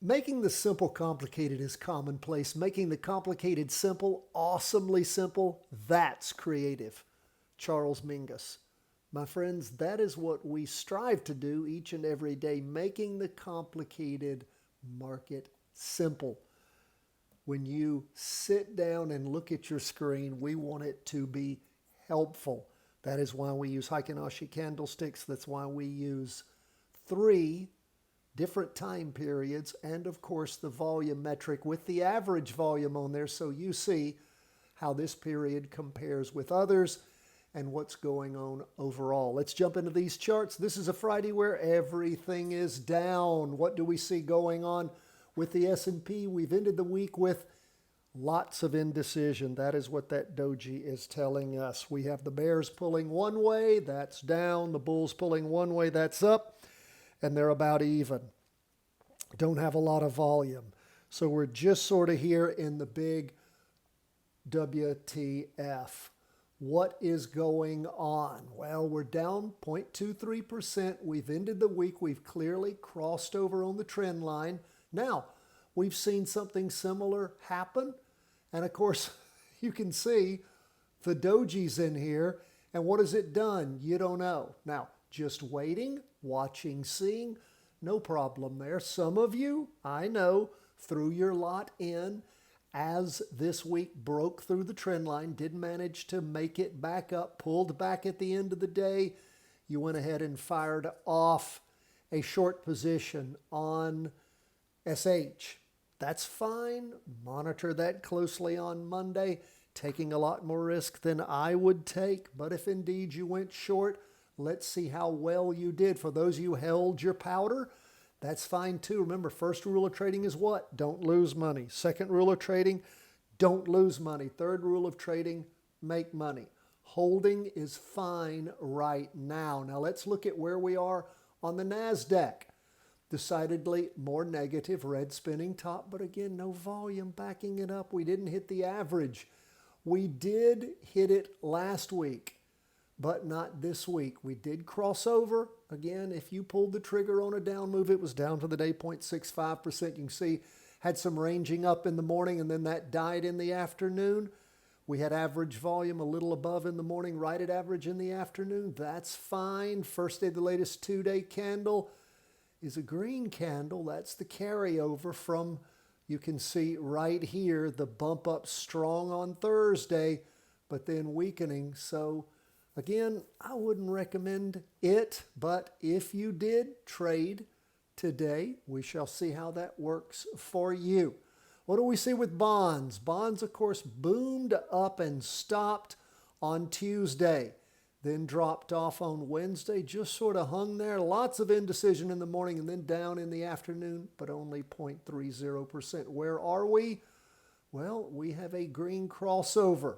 Making the simple complicated is commonplace. Making the complicated simple, awesomely simple, that's creative. Charles Mingus. My friends, that is what we strive to do each and every day, making the complicated market simple. When you sit down and look at your screen, we want it to be helpful. That is why we use Heikin-Ashi candlesticks. That's why we use 3 different time periods, and of course the volume metric with the average volume on there, so you see how this period compares with others and what's going on overall. Let's jump into these charts. This is a Friday where everything is down. What do we see going on with the S&P? We've ended the week with lots of indecision. That is what that doji is telling us. We have the bears pulling one way, that's down. The bulls pulling one way, that's up. And they're about even. Don't have a lot of volume. So we're just sort of here in the big WTF. What is going on? Well, we're down 0.23%. We've ended the week. We've clearly crossed over on the trend line. Now, we've seen something similar happen. And of course, you can see the doji's in here. And what has it done? You don't know. Now, just waiting, watching, seeing, no problem there. Some of you, I know, threw your lot in as this week broke through the trend line, did manage to make it back up, pulled back at the end of the day. You went ahead and fired off a short position on SH. That's fine. Monitor that closely on Monday, taking a lot more risk than I would take. But if indeed you went short, let's see how well you did. For those of you who held your powder, that's fine too. Remember, first rule of trading is what? Don't lose money. Second rule of trading, don't lose money. Third rule of trading, make money. Holding is fine right now. Now let's look at where we are on the NASDAQ. Decidedly more negative, red spinning top, but again, no volume backing it up. We didn't hit the average. We did hit it last week, but not this week. We did cross over. Again, if you pulled the trigger on a down move, it was down for the day 0.65%. You can see had some ranging up in the morning, and then that died in the afternoon. We had average volume a little above in the morning, right at average in the afternoon. That's fine. First day, the latest 2-day candle is a green candle. That's the carryover from, you can see right here, the bump up strong on Thursday, but then weakening. So again, I wouldn't recommend it, but if you did trade today, we shall see how that works for you. What do we see with bonds? Bonds, of course, boomed up and stopped on Tuesday, then dropped off on Wednesday, just sort of hung there. Lots of indecision in the morning and then down in the afternoon, but only 0.30%. Where are we? Well, we have a green crossover.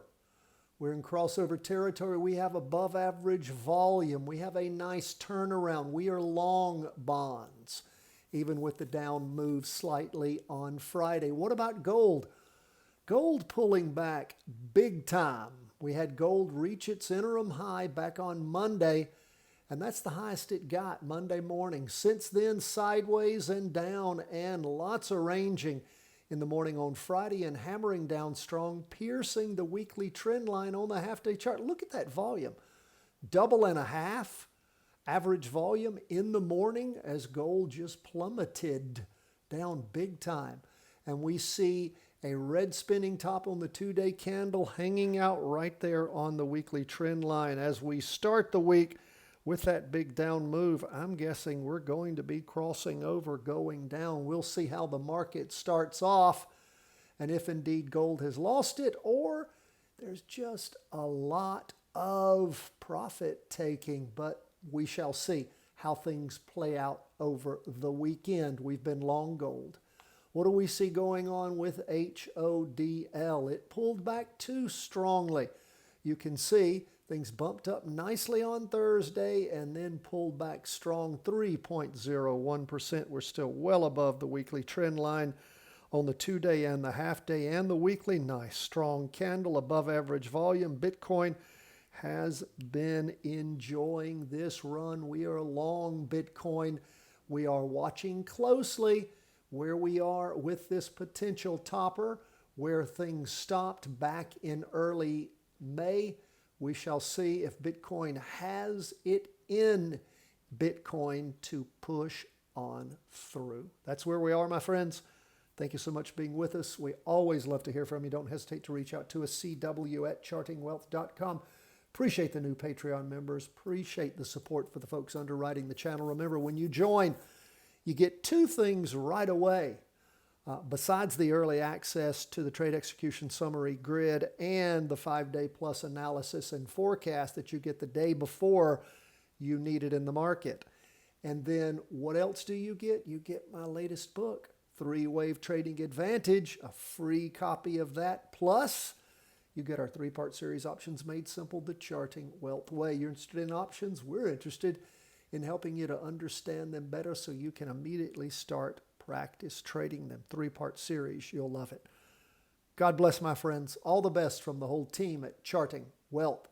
We're in crossover territory. We have above average volume. We have a nice turnaround. We are long bonds, even with the down move slightly on Friday. What about gold? Gold pulling back big time. We had gold reach its interim high back on Monday, and that's the highest it got Monday morning. Since then, sideways and down, and lots of ranging in the morning on Friday and hammering down strong, piercing the weekly trend line on the half-day chart. Look at that volume. 2.5 average volume in the morning as gold just plummeted down big time. And we see a red spinning top on the 2-day candle hanging out right there on the weekly trend line. As we start the week with that big down move, I'm guessing we're going to be crossing over, going down. We'll see how the market starts off and if indeed gold has lost it or there's just a lot of profit taking. But we shall see how things play out over the weekend. We've been long gold. What do we see going on with HODL? It pulled back too strongly. You can see things bumped up nicely on Thursday and then pulled back strong 3.01%. We're still well above the weekly trend line on the 2-day and the half-day and the weekly. Nice strong candle, above average volume. Bitcoin has been enjoying this run. We are long Bitcoin. We are watching closely. where we are with this potential topper, where things stopped back in early May. We shall see if Bitcoin has it in Bitcoin to push on through. That's where we are, my friends. Thank you so much for being with us. We always love to hear from you. Don't hesitate to reach out to us, cw@chartingwealth.com. Appreciate the new Patreon members. Appreciate the support for the folks underwriting the channel. Remember, when you join, you get two things right away. Besides the early access to the trade execution summary grid and the 5-day plus analysis and forecast that you get the day before you need it in the market. And then what else do you get? You get my latest book, 3-Wave Trading Advantage, a free copy of that. Plus, you get our 3-part series, Options Made Simple, the Charting Wealth Way. You're interested in options? We're interested in helping you to understand them better so you can immediately start practice trading them. 3-part series. You'll love it. God bless, my friends. All the best from the whole team at Charting Wealth.